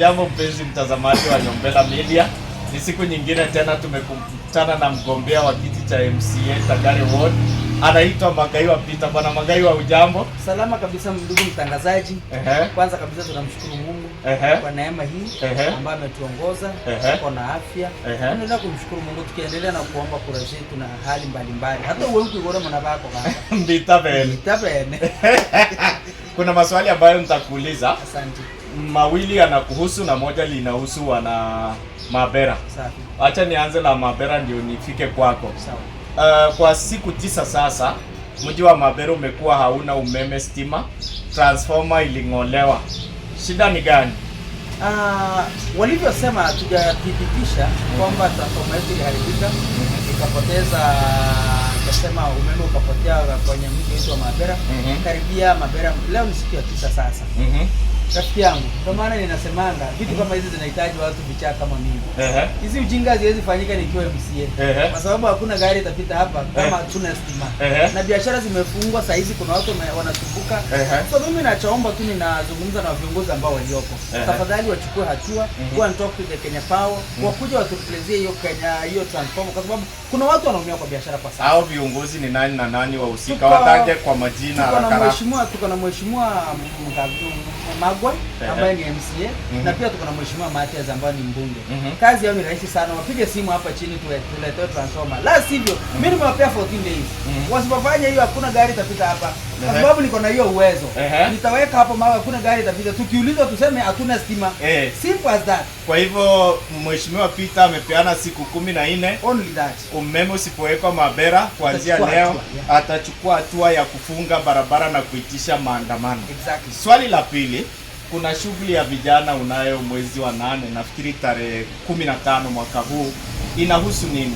Jambo mpenzi mtazamaji wa Nyombela Media. Ni siku nyingine tena tumekutana na mgombea wa kiti cha MCA Tagare Ward. Anaitwa Magaiwa Peter. Bwana Magaiwa, ujambo? Salama kabisa ndugu mtangazaji. Kwanza kabisa tunamshukuru Mungu kwa neema hii ambayo ametuongoza kwa afya. Tunaendelea kumshukuru Mungu tukiendelea na kuomba kura zetu na hali mbalimbali. Hata wewe ukigora mwana bako kaka. Nditabene. Kuna maswali ambayo nitakuuliza. Asante. Mawili yanakuhusu na moja linahusu wana Mabera. Safi. Acha nianze na Mabera ndio nifike kwako. Sawa. Kwa siku 9 sasa, mji wa Mabera umekuwa hauna umeme, stima, transformer iling'olewa. Shida ni gani? Walivyosema hatujathibitisha kwamba transformer yetu iliharibika, ikapoteza, tukasema umeme ukapotea kwenye mji wetu wa Mabera. Karibia Mabera, leo ni siku ya 9 sasa. Rafiki yangu, kwa maana ninasemanga vitu kama hizi zinahitaji watu vichaka kama mimi. Hizi ujinga haziwezi fanyika nikiwa MCA. Kwa sababu hakuna gari itapita hapa kama hatuna stima. Na biashara zimefungwa saa hizi, kuna watu wanasumbuka. So mimi nachoomba tu, ninazungumza na viongozi ambao walioko. Tafadhali wachukue hatua, go and talk to the Kenya Power, wakuja watuelezie hiyo transformer, kwa sababu kuna watu wanaumia kwa biashara kwa sasa. Hao viongozi ni nani na nani wahusika? Wataje kwa majina haraka. Tuko na mheshimiwa Magwa ambaye ni MCA na pia tuko na mheshimiwa Matias ambaye ni mbunge. Kazi yao ni rahisi sana, wapige simu hapa chini tuletee transformer. La sivyo mimi nimewapea 14 days. Wasipofanya hiyo hakuna gari itapita hapa. Kwa sababu niko na hiyo uwezo. Nitaweka hapo mawe, hakuna gari itapita. Tukiulizwa tuseme hatuna stima. Simple as that. Kwa hivyo mheshimiwa Peter amepeana siku 14. Only that. Umeme usipowekwa Mabera kuanzia leo atachukua hatua ya kufunga barabara na kuitisha maandamano. Exactly. Swali la pili, kuna shughuli ya vijana unayo mwezi wa 8, nafikiri tarehe 15 mwaka huu, inahusu nini?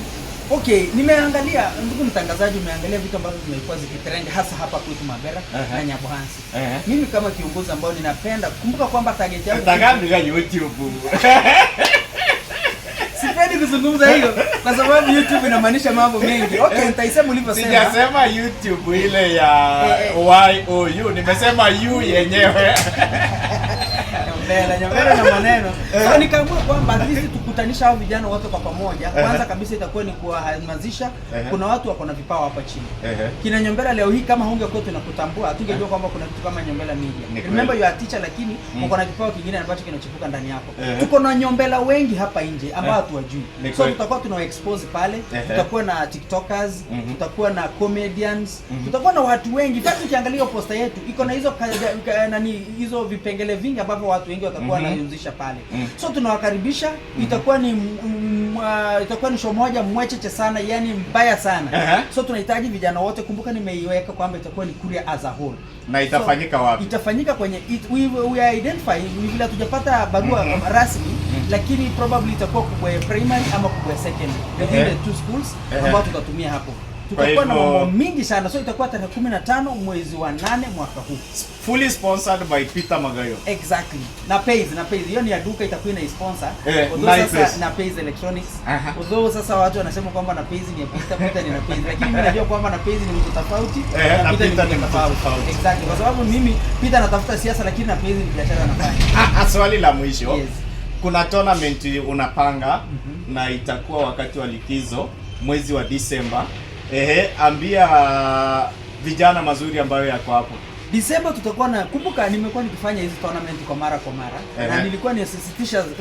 Okay, nimeangalia ndugu mtangazaji, umeangalia vitu ambavyo vimekuwa zikitrend hasa hapa kwetu Mabera na Nyabohansi. Mimi kama kiongozi ambao ninapenda, kumbuka kwamba target yangu Tagandika YouTube. Sipendi kuzungumza hiyo kwa sababu YouTube inamaanisha mambo mengi. Okay, nitaisema ulivyosema. Sijasema YouTube ile ya YOU, nimesema you yenyewe. Nyombela na maneno. So nikaamua kwamba at least tukutanisha hao vijana wote kwa pamoja. Kwanza kabisa itakuwa ni kuwahamasisha. Kuna watu wako na vipawa hapa chini. Kina Nyombela leo hii kama hungekuwa tunakutambua, hatungejua kwamba kuna kitu kama Nyombela Media. Remember you are teacher, lakini uko na kipawa kingine ambacho kinachipuka ndani yako. Tuko na Nyombela wengi hapa nje ambao hatuwajui. So tutakuwa tuna expose pale. Tutakuwa na TikTokers, tutakuwa na comedians, tutakuwa na watu wengi. Basi ukiangalia posta yetu iko na hizo vipengele vingi ambavyo watu wengi watakuwa wanahusisha pale. So tunawakaribisha. Itakuwa ni show moja mwecheche sana, yani mbaya sana. So tunahitaji vijana wote. Kumbuka nimeiweka kwamba itakuwa ni Kuria as a whole. Na itafanyika wapi? Itafanyika kwenye we identify, vile hatujapata barua rasmi, lakini probably itakuwa kwa primary ama kwa secondary. Within the two schools ambao tutatumia hapo. Tutakuwa na mambo mingi sana. So itakuwa tarehe 15 mwezi wa 8 mwaka huu. Fully sponsored by Peter Magaiwa. Exactly. Na Pays. Hiyo ni ya duka, itakuwa ina sponsor. Sasa na Pays Electronics. Although sasa watu wanasema kwamba na Pays ni ya Peter ni na Pays. Lakini mimi najua kwamba na Pays ni mtu tofauti. Na Peter ni mtu tofauti. Exactly. Kwa sababu mimi Peter anatafuta siasa, lakini na Pays ni biashara anafanya. Swali la mwisho. Yes. Kuna tournament unapanga na itakuwa wakati wa likizo mwezi wa Disemba. Ambia vijana mazuri ambayo yako hapo. Disemba tutakuwa na, kumbuka nimekuwa nikifanya hizi tournament kwa mara na nilikuwa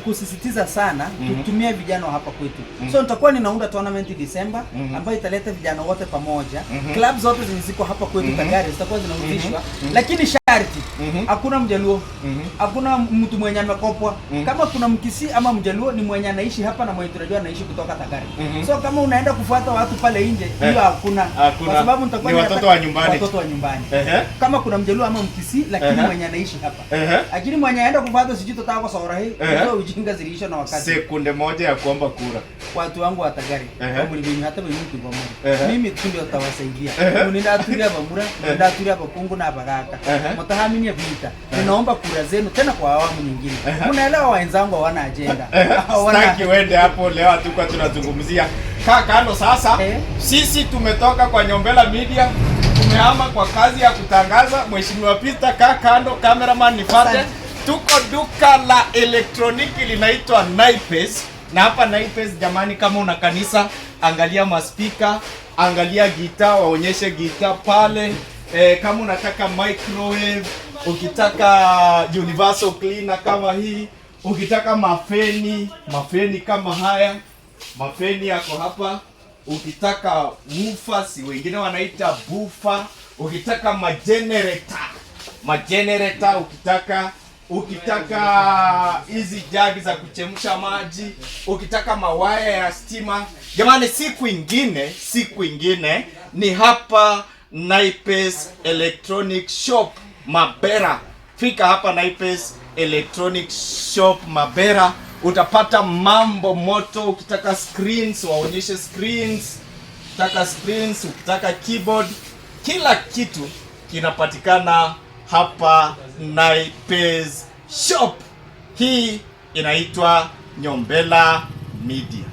kusisitiza sana tutumie vijana hapa kwetu. So nitakuwa ninaunda tournament Disemba ambayo italeta vijana wote pamoja. Clubs zote ziko hapa kwetu Tagare zitakuwa zinahusishwa, lakini sharti hakuna Mjaluo, hakuna mtu mwenye amekopwa. Kama kuna Mkisii ama Mjaluo ni mwenye anaishi hapa na mwenye tunajua anaishi kutoka Tagare. So kama unaenda kufuata watu pale nje, hiyo hakuna. Kwa sababu nitakuwa ni watoto wa nyumbani. Kama kuna Mjaluo ama Mkisii, lakini mwenye anaishi hapa. Lakini mwenye aenda kufuata sijui tutaka kwa saura hii, hizo ujinga zilisha na wakati. Sekunde moja ya kuomba kura. Watu wangu wa Tagare, kama ni hata mimi kwa mimi tu ndio tawasaidia. Ninatulia bamura, ninatulia bakungu na baraka. Mtahamini vita. Ninaomba kura zenu tena kwa awamu nyingine. Mnaelewa wenzangu hawana agenda. Sitaki uende hapo leo, hatuko tunazungumzia. Kando sasa, sisi tumetoka kwa Nyombela Media. Tumehama kwa kazi ya kutangaza. Mheshimiwa Peter, kaa kando, cameraman nifate. Tuko duka la elektroniki linaitwa Naipes, na hapa Naipes jamani, kama una kanisa, angalia maspika, angalia gitaa, waonyeshe gitaa pale. Kama unataka microwave, ukitaka universal cleaner kama hii, ukitaka mafeni kama haya, mafeni yako hapa. Ukitaka woofer, si wengine wanaita boofer, ukitaka magenerator, ukitaka hizi jagi za kuchemsha maji, ukitaka mawaya ya stima. Jamani, siku ingine ni hapa Naipes Electronic Shop Mabera. Fika hapa Naipes Electronic Shop Mabera, utapata mambo moto. Ukitaka screens, waonyeshe screens. Ukitaka keyboard, kila kitu kinapatikana hapa Naipes Shop. Hii inaitwa Nyombela Media.